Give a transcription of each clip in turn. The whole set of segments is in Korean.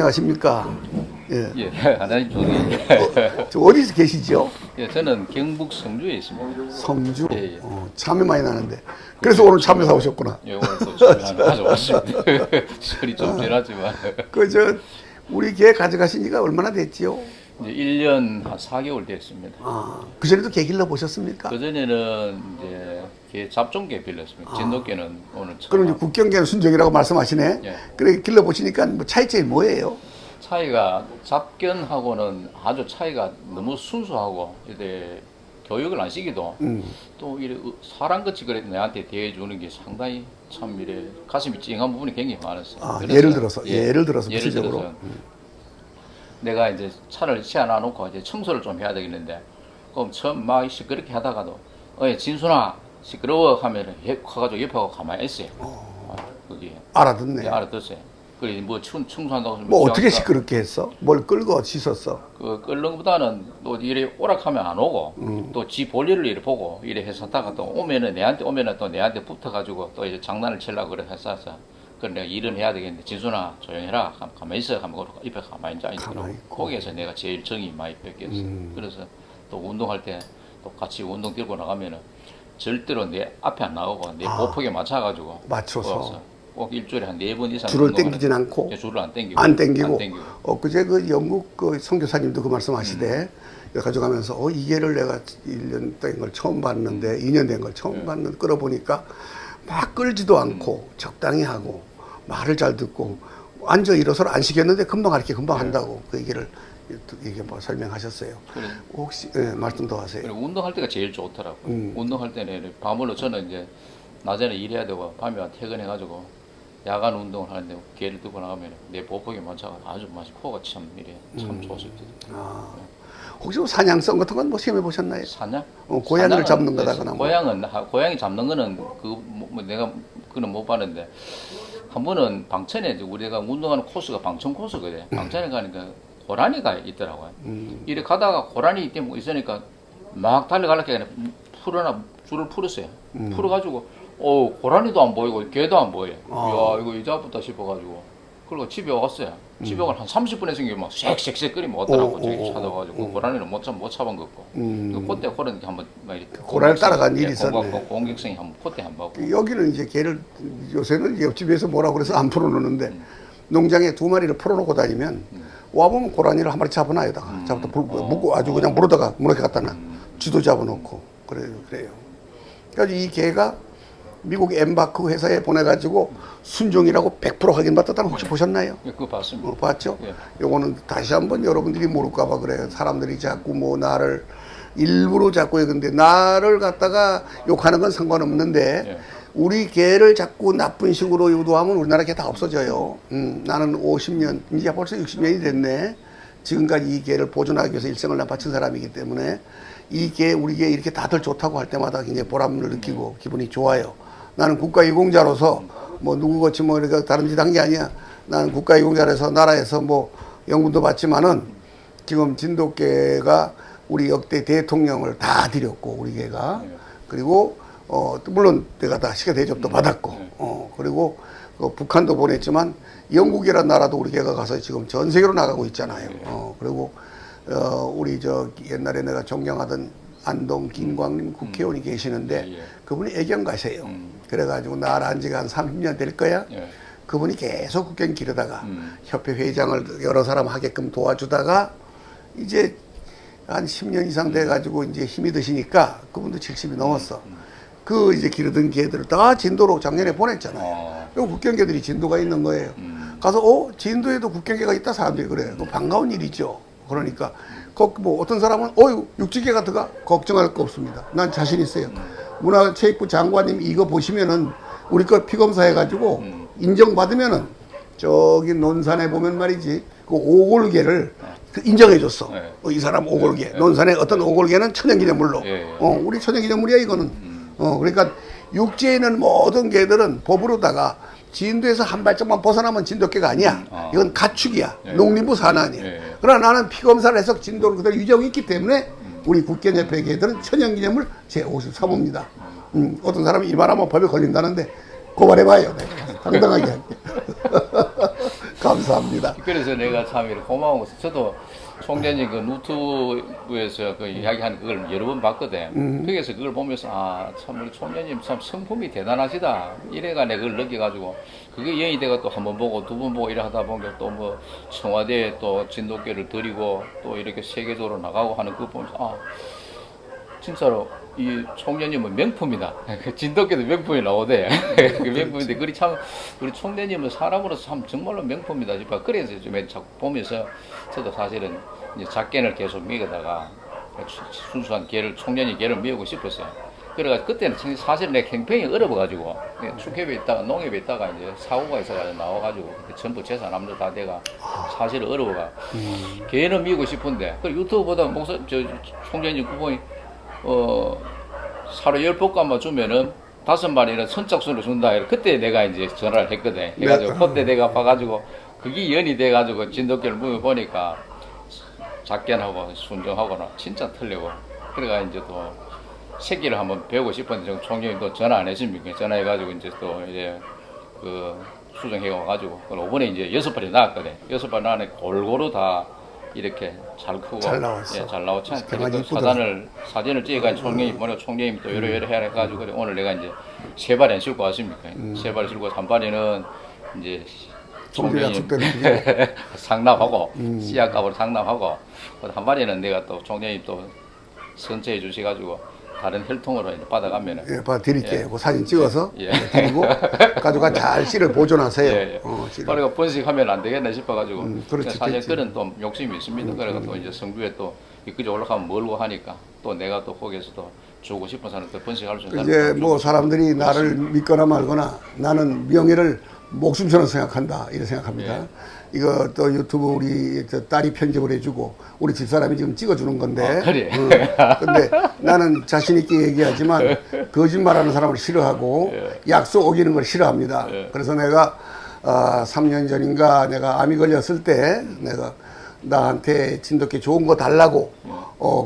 안녕하십니까. 예. 예, 하나님 종이. 저 어디서 계시죠? 예, 저는 경북 성주에 있습니다. 성주. 예, 예. 참외 많이 나는데. 그래서 오늘 참외 사오셨구나. 예, 오늘 또 준비 하나 가져왔습니다. 설이 좀 지났지만. 우리 개 가져가신 지가 얼마나 됐지요? 이제 1년 한 4개월 됐습니다. 그전에도 개 길러 보셨습니까? 그전에는 이제 개 잡종개 빌렸습니다. 진돗개는 오늘 처음. 그럼 이제 국경개는 순정이라고 말씀하시네. 예. 그래 길러 보시니까 뭐 차이점이 뭐예요? 차이가 잡견하고는 아주 차이가 너무 순수하고 이제 교육을 안 시키도 또 이래 사람같이 그래 내한테 대해주는 게 상당히 참 이래 가슴이 찡한 부분이 굉장히 많았어요. 그래서 예를 들어서 예를 구체적으로. 들어서 내가 이제 차를 세워놔 놓고 이제 청소를 좀 해야 되겠는데 그럼 처음 막 시끄럽게 하다가도 진순아 시끄러워 하면은 가가지고 옆에 가고 가만히 있어요. 그게 알아듣네. 알아듣어요. 그래 뭐 청소한다고 뭐 어떻게 시끄럽게 했어? 뭘 끌고 씻었어? 그 끓는 것보다는 또 이래 오락하면 안 오고 또 지 볼일을 이래 보고 이래 했었다가 또 오면은 또 내한테 붙어가지고 또 이제 장난을 치려고 그래 했었어. 그래 내가 일은 해야 되겠는데 진순아 조용해라 가만히 있어 하면 옆에 가만히 앉아있더라고. 거기에서 내가 제일 정이 많이 뺏겼어. 그래서 또 운동할 때 또 같이 운동 들고 나가면은 절대로 내 앞에 안 나오고 내 보폭에 맞춰가지고 맞춰서 꼭 일주일에 한 4번 이상 줄을 땡기진 않고 줄을 안 땡기고 안 땡기고. 그제 그 영국 그 선교사님도 그 말씀하시대. 가져가면서 이 개를 내가 1년 된 걸 처음 봤는데 2년 된 걸 처음 봤는데 끌어보니까 막 끌지도 않고 적당히 하고 말을 잘 듣고 앉아 일어서를 안 시켰는데 금방 할게 금방 한다고 그 얘기를 이게 뭐 설명하셨어요. 그래. 혹시 말씀 더 하세요. 그리고 운동할 때가 제일 좋더라고. 운동할 때는 밤으로 저는 이제 낮에는 일해야 되고 밤에 퇴근해가지고 야간 운동을 하는데 개를 들고 나가면 내 보폭에 맞춰가 아주 맛이 코가 참 이래 참 좋았을 때. 혹시 뭐 사냥성 같은 건 뭐 시험해 보셨나요? 사냥? 고양이를 잡는 거다거나 뭐. 고양이 잡는 거는 내가 그는 못 봤는데 한 번은 방천에 우리가 운동하는 코스가 방천 코스거든. 방천에 가니까 고라니가 있더라고요. 이래 가다가 고라니 때문에 있으니까 막 달려가려고 그냥 줄을 풀었어요. 풀어가지고 고라니도 안 보이고 개도 안 보여. 이야 이거 이자부터 싶어가지고 그리고 집에 왔어요. 집에 오면 한 30분에 생기면 막 쌕쌕쌕 끓이면 왔더라고. 저기 찾아가지고 고라니는 못 잡은 거 없고. 그때 고라니 한번 막 이렇게 고라니 따라간 일이 있었네. 공격성이 한번 그때 한 번. 여기는 이제 개를 요새는 옆집에서 뭐라 그래서 안 풀어놓는데 농장에 2마리를 풀어놓고 다니면 와보면 고라니를 한 마리 잡아놔요다가 잡아다 묶고 아주 그냥 물어다가 무너게 갖다 놔. 쥐도 잡아놓고 그래요. 그래서 이 개가 미국 엠바크 회사에 보내가지고 순종이라고 100% 확인받았다는 혹시 보셨나요? 예, 그거 봤습니다. 봤죠? 예. 요거는 다시 한번 여러분들이 모를까봐 그래요. 사람들이 자꾸 뭐 나를 일부러 자꾸 근데 나를 갖다가 욕하는 건 상관없는데 예. 우리 개를 자꾸 나쁜 식으로 유도하면 우리나라 개 다 없어져요. 나는 50년, 이제 벌써 60년이 됐네. 지금까지 이 개를 보존하기 위해서 일생을 나 바친 사람이기 때문에 이 개, 우리 개 이렇게 다들 좋다고 할 때마다 굉장히 보람을 느끼고 기분이 좋아요. 나는 국가유공자로서 뭐 누구같이 뭐 이렇게 다른 짓 한 게 아니야. 나는 국가유공자로서 나라에서 뭐 연금도 받지만은 지금 진돗개가 우리 역대 대통령을 다 드렸고 우리 개가 그리고 물론 내가 다 시계 대접도 받았고 그리고 북한도 보냈지만 영국이라는 나라도 우리 개가 가서 지금 전 세계로 나가고 있잖아요. 그리고 우리 옛날에 내가 존경하던 안동 김광림 국회의원이 계시는데 그분이 애견가세요. 그래가지고 나라 한 지가 한 30년 될 거야. 그분이 계속 국경 기르다가 협회 회장을 여러 사람 하게끔 도와주다가 이제 한 10년 이상 돼가지고 이제 힘이 드시니까 그분도 70이 넘었어. 그 이제 기르던 개들을 다 진도로 작년에 보냈잖아요. 그 국경개들이 진도가 있는 거예요. 가서 진도에도 국경개가 있다 사람들이 그래. 반가운 일이죠. 그러니까 뭐 어떤 사람은 육지개가 들어가 걱정할 거 없습니다. 난 자신 있어요. 문화체육부 장관님 이거 보시면은 우리 거 피검사 해가지고 인정받으면은 저기 논산에 보면 말이지 그 오골개를 인정해줬어. 이 사람 오골개. 논산에 어떤 오골개는 천연기념물로. 우리 천연기념물이야 이거는. 그러니까 육지에 있는 모든 개들은 법으로다가 진도에서 한 발짝만 벗어나면 진돗개가 아니야. 이건 가축이야. 농림부 산하아니야. 그러나 나는 피검사를 해서 진도를 그대로 유정이 있기 때문에 우리 국견협회 개들은 천연기념물 제53호입니다. 어떤 사람이 이 말하면 법에 걸린다는데 고발해봐요. 내가 당당하게 할게. 감사합니다. 감사합니다. 그래서 내가 참 이렇게 고마운 것은 저도 총재님 그 유튜브에서 그 이야기하는 그걸 여러 번 봤거든. 거기서 그걸 보면서 아, 참 우리 총재님 참 성품이 대단하시다. 이래가 내가 그걸 느껴가지고 그게 연이 돼가 또 한 번 보고 두 번 보고 이래 하다 보니까 또 뭐 청와대에 또 진돗개를 드리고 또 이렇게 세계적으로 나가고 하는 그거 보면서 아, 진짜로 이 총재님은 명품이다. 진돗개도 명품이 나오대. 그 명품인데 그리 참 우리 총재님은 사람으로서 참 정말로 명품이다 싶어. 그래서 좀 자꾸 보면서 저도 사실은 이제 작견을 계속 미거다가 순수한 개를 총재님 개를 미우고 싶었어요. 그래가 그때는 사실 내 형편이 어려워가지고 축협에 있다가 농협에 있다가 이제 사고가 있어가지고 나와가지고 그때 전부 재산 압류 다 돼가 사실 어려워가 개는 미우고 싶은데 그 유튜브 보다 목사 저 총재님 그분이 사료 10포값만 주면은 5마리는 선착순으로 준다. 그때 내가 이제 전화를 했거든. 해가지고, 그때 내가 봐가지고, 그게 연이 돼가지고, 진돗개를 보니까, 작견하고 순정하고는 진짜 틀리고. 그래가 이제 또, 새끼를 한번 배우고 싶었는데, 총장님 또 전화 안 했습니까? 전화해가지고, 이제 또, 이제, 수정해가지고, 5번에 이제 6마리 나왔거든. 6마리 나왔는데, 골고루 다, 이렇게 잘 크고 잘 나왔어. 예, 잘 나왔죠. 정말 그래서 이쁘더라. 사진을 찍어가지고 총장님 보내고 총장님 또 요래 해야 해가지고 그래 오늘 내가 이제 3발이 안 싣고 왔습니까? 3발을 싣고 한 발에는 이제 총재 총장님 약속대로 상납하고 씨앗값으로 상납하고 한 발에는 내가 또 총장님 또 선처해 주셔가지고 다른 혈통으로 이제 받아가면은 예, 드릴게요. 그 사진 찍어서 예. 그리고 가져가 잘 씨를 보존하세요. 예, 예. 씨를. 그러니까 번식하면 안 되겠네 싶어가지고 그렇지, 사실 됐지. 그런 또 욕심이 있습니다. 그래서 또 이제 성주에 또 이끌어 올라가면 멀고 하니까 또 내가 또 거기에서 또 주고 싶은 사람 또 번식할 수 있는 이제 사람들 뭐 주고 사람들이 싶고. 나를 믿거나 말거나 나는 명예를 목숨처럼 생각한다 이렇게 생각합니다. 예. 이거 또 유튜브 우리 저 딸이 편집을 해주고 우리 집사람이 지금 찍어주는 건데. 아, 그래. 근데 나는 자신 있게 얘기하지만 거짓말하는 사람을 싫어하고 예. 약속 어기는 걸 싫어합니다. 예. 그래서 내가 3년 전인가 내가 암이 걸렸을 때 내가 나한테 진돗개 좋은 거 달라고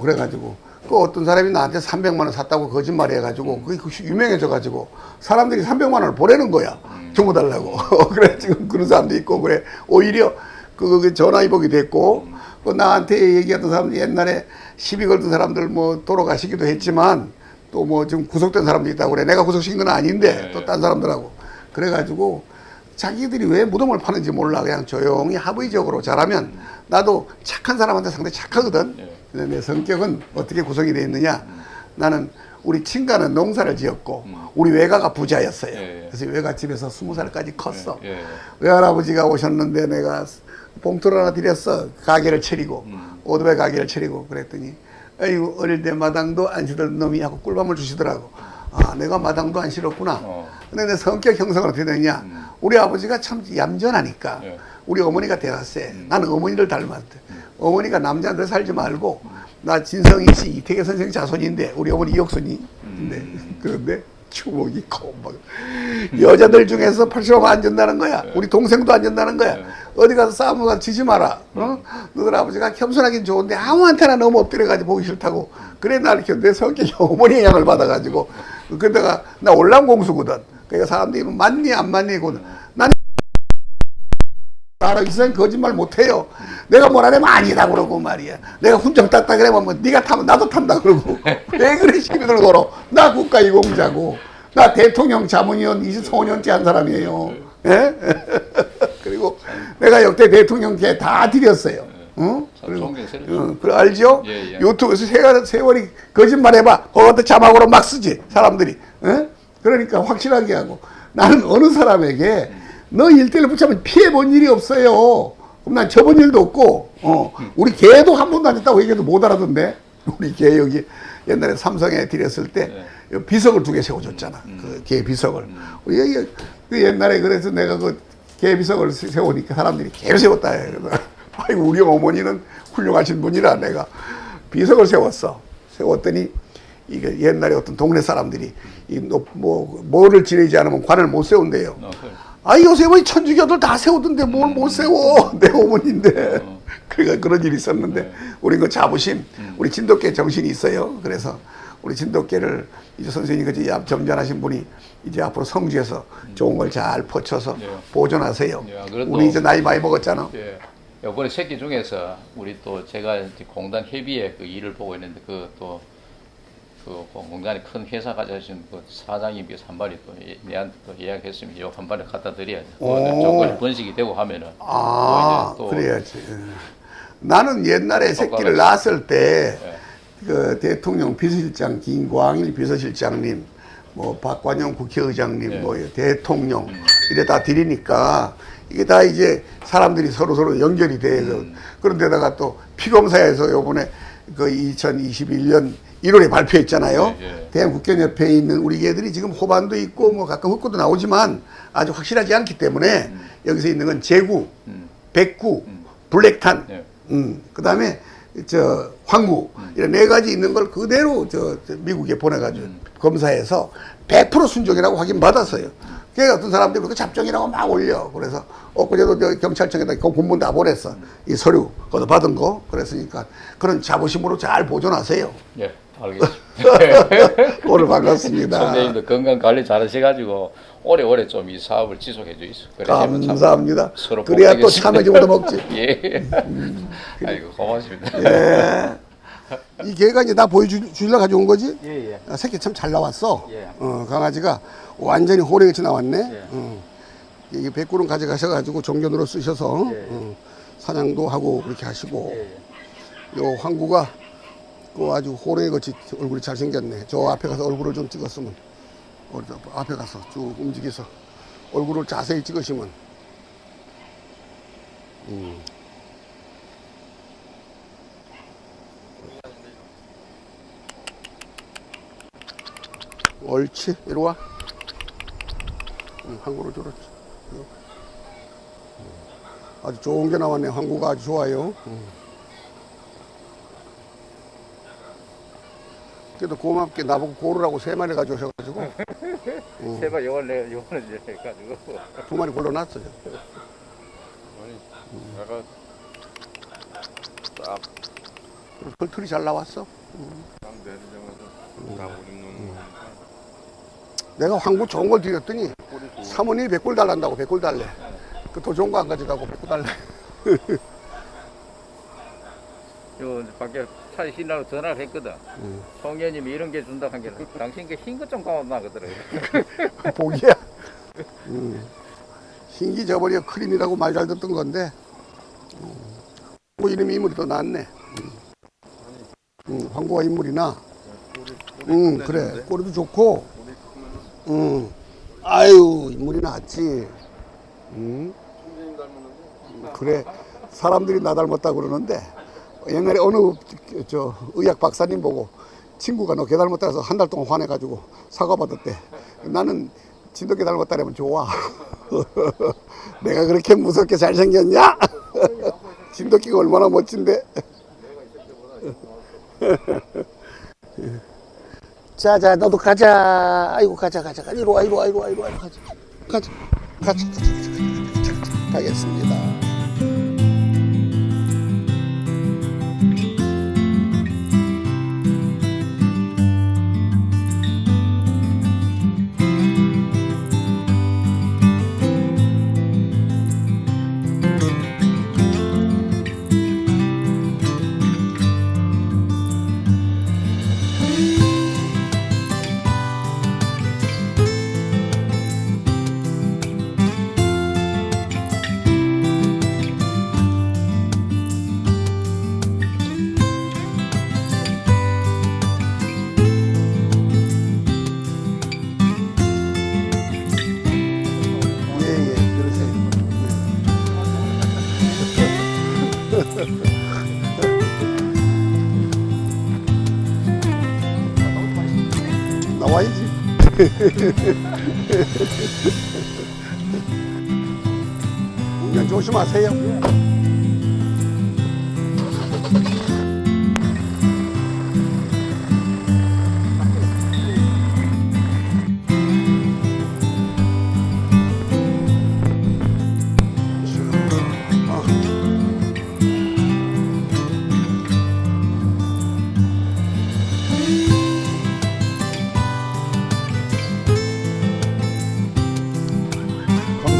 그래가지고 그 어떤 사람이 나한테 300만 원 샀다고 거짓말 해가지고 그게 유명해져가지고 사람들이 300만 원을 보내는 거야. 주고 달라고. 그래 지금 그런 사람도 있고 그래 오히려 그 전화위복이 됐고 그 나한테 얘기했던 사람들 옛날에 시비 걸던 사람들 뭐 돌아가시기도 했지만 또 뭐 지금 구속된 사람도 있다고 그래. 내가 구속시킨 건 아닌데 또 딴 사람들하고 그래가지고 자기들이 왜 무덤을 파는지 몰라. 그냥 조용히 합의적으로 잘하면 나도 착한 사람한테 상당히 착하거든. 근데 내 성격은 어떻게 구성이 되어 있느냐. 나는 우리 친가는 농사를 지었고 우리 외가가 부자였어요. 그래서 외갓집에서 20살까지 컸어. 외할아버지가 오셨는데 내가 봉투를 하나 드렸어. 가게를 차리고 오토바이 가게를 차리고 그랬더니 아이고 어릴 때 마당도 안 시던 놈이 하고 꿀밤을 주시더라고. 아 내가 마당도 안 실었구나. 근데 내 성격 형성은 어떻게 되냐. 우리 아버지가 참 얌전하니까 우리 어머니가 대학세. 나는 어머니를 닮았대. 어머니가 남자한테 살지 말고 나 진성희 씨 이태계 선생 자손인데 우리 어머니 이옥순이 그런데 주먹이 커 막 여자들 중에서 80억 안 준다는 거야. 우리 동생도 안 준다는 거야. 어디 가서 싸움을 지지 마라. 너들 아버지가 겸손하긴 좋은데 아무한테나 너무 엎드려가지고 보기 싫다고. 그래 나 이렇게 내 성격이 어머니의 영향을 받아가지고 그러다가 나 올람공수거든. 그러니까 사람들이 맞니 안 맞니 고는 나는 나라 이 사람 거짓말 못해요. 내가 뭐라 하면 아니다 그러고 말이야. 내가 훈정 땄다 그러면 뭐 네가 타면 나도 탄다 그러고 왜 그래 시비들 걸어. 나 국가이공자고 나 대통령 자문위원 25년째 한 사람이에요. 예? 그리고 내가 역대 대통령 개 다 드렸어요. 그리고 그래 알죠? 예. 유튜브에서 세월이 거짓말 해봐. 그것도 자막으로 막 쓰지 사람들이. 예? 그러니까 확실하게 하고 나는 어느 사람에게 너 1대1 붙잡으면 피해 본 일이 없어요. 그럼 난 접은 일도 없고, 우리 개도 한 번도 안 했다고 얘기해도 못 알아듣는데, 우리 개 여기 옛날에 삼성에 드렸을 때 비석을 2개 세워줬잖아. 그 개 비석을. 우리 그 옛날에 그래서 내가 그 개 비석을 세우니까 사람들이 개를 세웠다 해. 그래서 아이고 우리 어머니는 훌륭하신 분이라 내가 비석을 세웠어. 세웠더니 이게 옛날에 어떤 동네 사람들이 뭐를 지내지 않으면 관을 못 세운대요. 아 요새 뭐 천주교들 다 세우던데 뭘 못 세워. 내 어머니인데. 그러니까 그런 일이 있었는데 우리 그 자부심, 우리 진돗개 정신이 있어요. 그래서 우리 진돗개를 이제 선생님 같이 점잖으신 분이 이제 앞으로 성주에서 좋은 걸 잘 퍼쳐서 예. 보존하세요. 예, 그래도- 우리 이제 나이 많이 먹었잖아. 예. 이번에 새끼 중에서 우리 또 제가 이제 공단 협의회 그 일을 보고 있는데 그 공단에 큰 회사 가져오신 그 사장님이 한 마리 또 내한테 또 예약했으면 요 한 마리 갖다 드려야죠. 오. 조건이 번식이 되고 하면은 아, 또 그래야지. 나는 옛날에 새끼를 똑같이. 낳았을 때 예. 그 대통령 비서실장 김광일 비서실장님, 뭐 박관영 국회의장님, 네. 뭐 대통령 이래 다 드리니까 이게 다 이제 사람들이 서로 연결이 돼. 그런데다가 또 피검사에서 요번에 그 2021년 1월에 발표했잖아요. 네, 네. 대한국견협회에 있는 우리 개들이 지금 호반도 있고 뭐 가끔 흑구도 나오지만 아주 확실하지 않기 때문에 여기서 있는 건 제구, 백구, 블랙탄, 네. 그다음에 저 황구 이런 네 가지 있는 걸 그대로 저 미국에 보내가지고 검사해서 100% 순종이라고 확인 받았어요. 그러니까 어떤 사람들이 그거 잡종이라고 막 올려. 그래서 엊그제도 저 경찰청에다 그 본문 다 보냈어. 이 서류 거기서 받은 거. 그랬으니까 그런 자부심으로 잘 보존하세요. 예, 알겠습니다. 오늘 반갑습니다. 선생님도 건강 관리 잘하셔가지고 오래오래 좀 이 사업을 지속해 주이소. 감사합니다. 서로 그래야 또 복되겠습니다. 참외 정도 먹지. 예. 아이고 고맙습니다. 예. 이 개가 이제 나 보여주려고 가져온 거지? 예, 예. 아, 새끼 참 잘 나왔어. 예. 강아지가 완전히 호랭이같이 나왔네. 예. 이 백구름 가져가셔가지고 종견으로 쓰셔서 예. 사냥도 하고 그렇게 하시고 예. 요 황구가 그 아주 호랭이같이 얼굴이 잘생겼네. 저 앞에 가서 얼굴을 좀 찍었으면 앞에 가서 쭉 움직여서 얼굴을 자세히 찍으시면 옳지. 이리 와. 황구를 줘라. 아주 좋은 게 나왔네. 황구가 아주 좋아요. 그래도 고맙게 나보고 고르라고 3마리 가져오셔가지고 제발 요번에 이제 해가지고. 2마리 골라놨어요. 약간 딱 털이 잘 나왔어. 내리자마자 다 우는 내가 황구 좋은 걸 드렸더니 사모님이 100골 달란다고 100골 달래. 그 더 좋은 거 안 가져가고 100골 달래. 요 밖에 차에 신라고 전화를 했거든. 총회님이 이런 게 준다 한 게는 당신 게 흰 것 좀 가온나 그러더라고. 복이야. 흰기 저번에 크림이라고 말 잘 듣던 건데 황구 이름이 인물이 더 낫네. 황구가 인물이 나. 그래. 꼬리도 좋고. 아유, 인물이 낫지. 그래. 사람들이 나 닮았다 그러는데 옛날에 어느 저 의학 박사님 보고 친구가 너 개 닮았다 해서 한 달 동안 화내가지고 사과받았대. 나는 진돗개 닮았다 그러면 좋아. 내가 그렇게 무섭게 잘생겼냐? 진돗개가 얼마나 멋진데? 자자 너도 가자. 아이고 가자. 이리 와. 가자. 가겠습니다. 나와야지. 운전 조심하세요.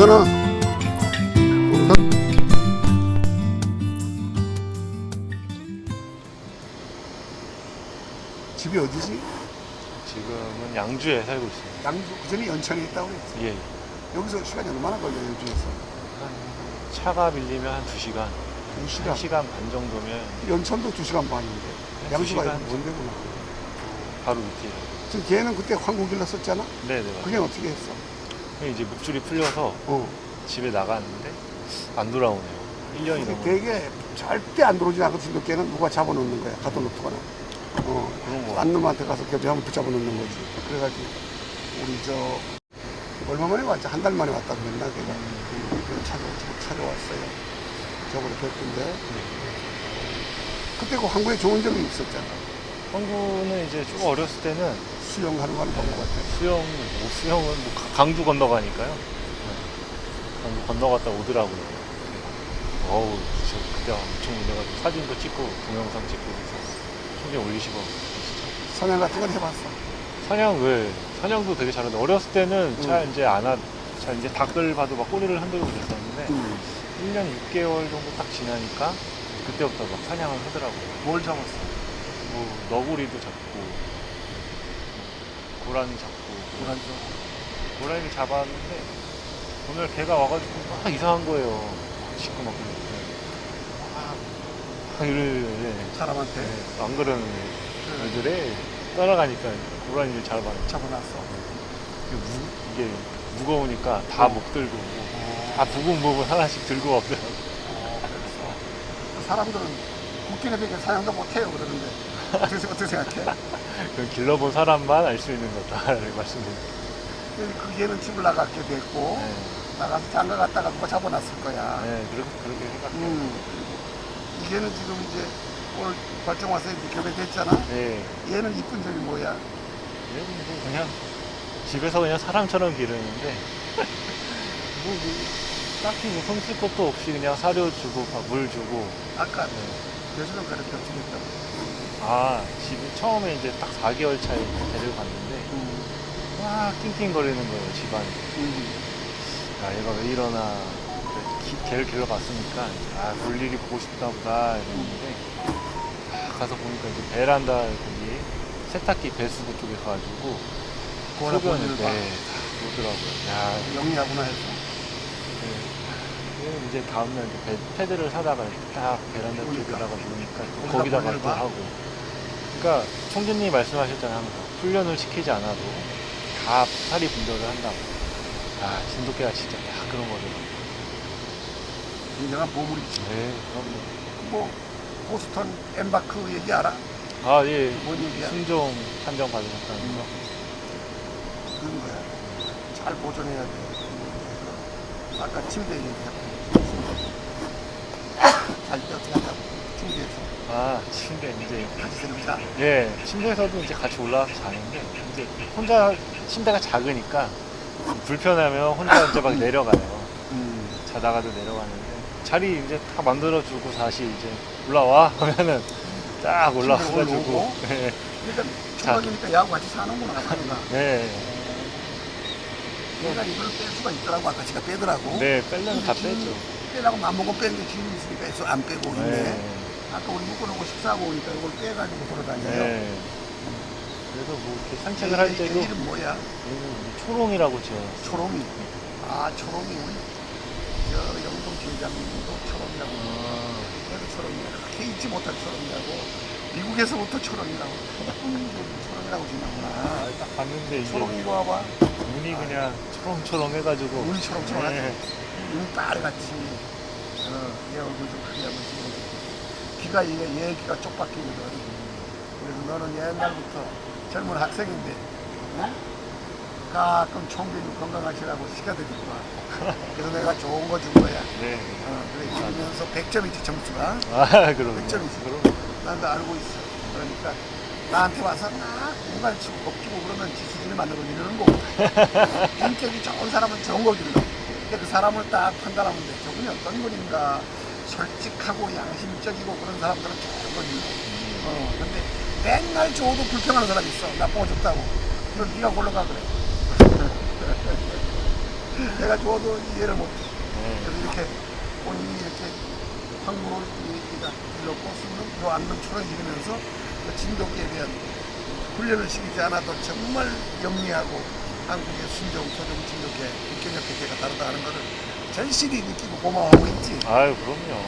괜찮아. 집이 어디지? 지금은 양주에 살고 있습니다. 양주 그전에 연천에 있다고 그랬지. 예. 여기서 시간이 얼마나 걸려요, 연주에서? 한 차가 밀리면 한 2시간, 2시간. 1시간 반 정도면 연천도 2시간 반인데. 양주가 2시간 뭔데구나. 바로 밑에. 지금 걔는 그때 황국일로 썼잖아? 네네. 맞아요. 그게 어떻게 했어? 이제 목줄이 풀려서 어. 집에 나갔는데 안 돌아오네요. 1년이 근데 넘어. 되게 절대 안 들어오지 않거든. 걔는 누가 잡아놓는 거야. 가둬놓거나. 그런 거 안 놈한테 가서 ገብ에 붙잡아 놓는 거지. 그래가지고 우리 얼마 만에 왔지? 한 달 만에 왔다고 했나 걔가. 찾아왔어요. 저번에 뵙던데. 그때 그 한국에 좋은 점이 있었잖아. 한국은 이제 좀 어렸을 때는 수영하는 건 본 것 같아. 수영은 뭐 강도 건너가니까요. 강도 건너갔다 오더라고요. 어우, 저 그때 엄청 울려가지고 사진도 찍고 동영상 찍고 그래서 소개 올리시고. 사냥 같은 건 해봤어. 사냥도 되게 잘하는데 어렸을 때는 잘 이제 잘 이제 닭을 봐도 막 꼬리를 흔들고 그랬었는데 1년 6개월 정도 딱 지나니까 그때부터 막 사냥을 하더라고요. 뭘 잡았어? 뭐 너구리도 잡고 고라니 잡고 고라니 잡았는데 오늘 걔가 와가지고 막 이상한 거예요. 시끄럽고 막 이러는데 사람한테 안 그러는 애들에 따라가니까 고라니를 잡아놨어. 이게 무거우니까 다 못 들고 오고 다 부분 하나씩 들고 오더라고. 사람들은 웃기게 되게 사냥도 못해요 그러는데 어떻게 생각해? 그건 길러본 사람만 알 수 있는 거다 말씀드립니다. 그 얘는 집을 나가게 됐고 네. 나가서 장가 갔다가 누가 잡아놨을 거야. 네, 그렇게 생각해요. 이게는 지금 이제 오늘 발정 와서 이렇게 교배됐잖아. 네. 얘는 이쁜 점이 뭐야? 얘는 뭐 그냥 집에서 그냥 사람처럼 기르는데 딱히 뭐 손 쓸 것도 없이 그냥 사료 주고 물 주고. 아까 교수는 그렇게 어떻게 집이 처음에 이제 딱 4개월 차에 데리고 갔는데 막 낑낑거리는 거예요 집안이. 얘가 왜 이러나. 걔를 길러봤으니까 볼 일이 보고 싶다 보다 이랬는데 가서 보니까 이제 베란다 거기 세탁기 배수구 쪽에 가가지고 소변을 보더라고요. 영리하구나 해서. 이제 다음날 이제 패드를 사다가 딱 베란다 쪽에다가 놓으니까 거기다가 또 하고. 그러니까 총재님이 말씀하셨잖아요. 항상 훈련을 시키지 않아도 다 사리 분별을 한다고. 진돗개가 진짜 다 그런 거더라고요. 굉장한 보물이지. 네, 그럼 뭐 보스턴 엠바크 얘기 알아? 예. 뭔 얘기야? 순종 판정 받으셨다는 거. 그런 거야. 잘 보존해야 돼. 아까 침대 얘기하고. 잘 때 어떻게 한다고? 침대에서. 침대 이제. 같이 생각자. 예, 침대에서도 이제 같이 올라와서 자는데, 이제 혼자 침대가 작으니까 불편하면 혼자 이제 막 내려가요. 자다가도 내려가는데, 자리 이제 다 만들어주고 다시 이제 올라와 하면은 딱 올라와가지고. 네. 그러니까 총각이니까 야구 같이 사는구나. 네. 얘가 이걸 뺄 수가 있더라고. 아까 제가 빼더라고. 네, 빼려면 다 빼죠. 빼라고 맘먹고 빼는 게 주인이 있으니까 해서 안 빼고 있네. 네. 아까 우리 묶어놓고 식사하고 오니까 이걸 빼가지고 돌아다녀요. 네. 그래서 뭐 이렇게 산책을 할 때도. 이름 뭐야? 초롱이라고 지어요. 초롱이. 초롱이 우리 영동 팀장님도 초롱이라고. 걔도 초롱이야. 그렇게 잊지 못할 초롱이라고. 미국에서부터 초롱이라고. 초롱이라고 지나구나. 딱 봤는데 이제 초롱이 이거 봐봐. 눈이 그냥 초롱초롱 해가지고. 눈이 초롱초롱하지. 네. 눈이 빨갛지. 얘 얼굴 좀 크게 한번 찍어줘. 귀가 얘 귀가 쪽박히거든. 그래서 너는 옛날부터 젊은 학생인데, 응? 가끔 총비님 건강하시라고 시켜드리고 와. 그래서 내가 좋은 거 준 거야. 네. 그래, 주면서 100점이지, 점수가. 그럼. 100점이지. 그럼. 난도 알고 있어. 그러니까 나한테 와서 막 공간 치고 겁주고 그러면 지수진을 만들고 이러는 거고. 인격이 좋은 사람은 좋은 거 길러. 근데 그 사람을 딱 판단하면 돼. 저분이 어떤 분인가. 솔직하고 양심적이고 그런 사람들은 좋은 거 길러. 근데 맨날 줘도 불평하는 사람이 있어. 나쁜 거 줬다고. 그럼 네가 골라가 그래. 내가 줘도 이해를 못해. 네. 그래서 이렇게 본인이 이렇게 황무를 길렀고 숨을 안능처럼 기르면서 그 진돗개에 대한 훈련을 시키지 않아도 정말 영리하고 한국의 순종, 토종 진돗개, 육경엽 개가 다르다 하는 거를 절실히 느끼고 고마워하고 있지. 아유, 그럼요.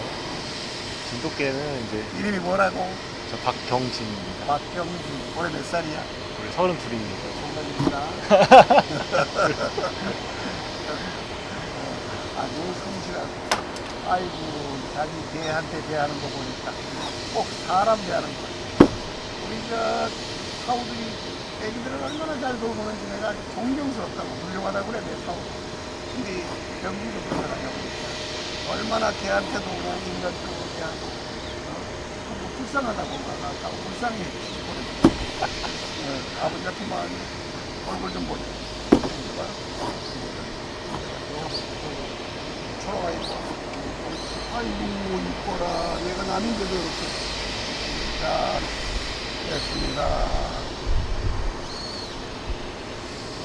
진돗개는 이제 이름이 뭐라고? 저 박경진입니다. 박경진. 올해 몇 살이야? 우리 32입니다. 정답입니다. 아주 성실하고. 아이고, 자기 개한테 대하는 거 보니까 꼭 사람 대하는 거야. 우리 사우들이 애기들을 얼마나 잘 돌보는지 내가 아주 존경스럽다고 훌륭하다고 그래, 내 사우. 근데 경기도 그러더라고. 얼마나 개한테도 뭐 인간적으로 대하고, 뭐 불쌍하다고 말하고 불쌍해. 아버지 같은 마음이 얼굴 좀 보자. 초로가 있고. 아이고, 이뻐라. 얘가 남인데도 이렇게. 자, 됐습니다.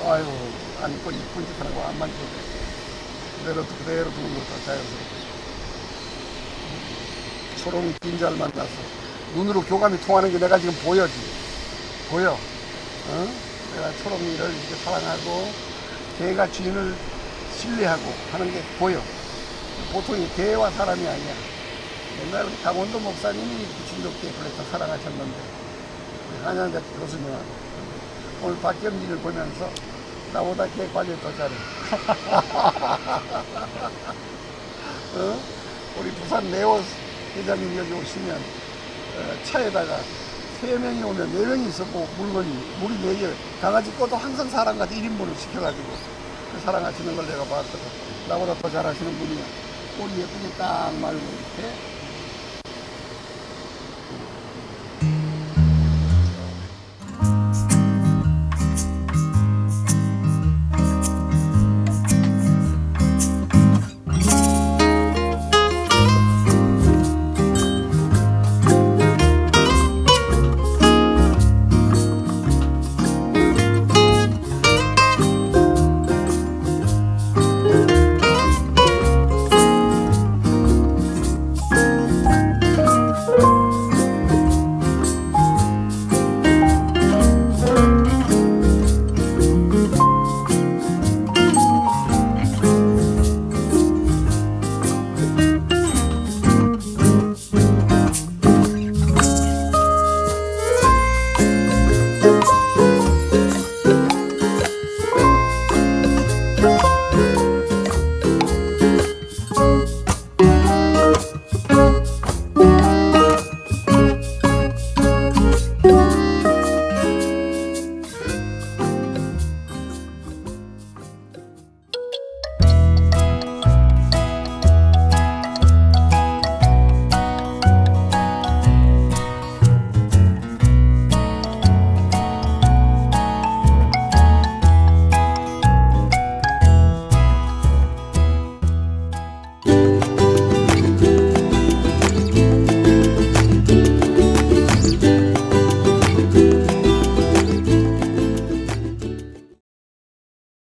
아유, 안 이뻐, 이쁜 짓 하는 거 안 만져도 돼. 그대로 두는 것도 자연스럽게. 초롱이 빈잘 만나서 눈으로 교감이 통하는 게 내가 지금 보여지. 보여. 어? 내가 초롱이를 이렇게 사랑하고 개가 주인을 신뢰하고 하는 게 보여. 보통이 개와 사람이 아니야. 옛날 우리 강원도 목사님이 진돗개 그래서 사랑하셨는데 우리 한양대 교수님하고 오늘 박경진을 보면서 나보다 개 관리 더 잘해. 어? 우리 부산 네오 회장님 여기 오시면 차에다가 3명이 오면 4명이 있었고 물이 4개 강아지 꺼도 항상 사람한테 1인분을 시켜가지고 사랑하시는 걸 내가 봤거든. 나보다 더 잘하시는 분이야. 꼬리 예쁘게 딱 말고 이렇게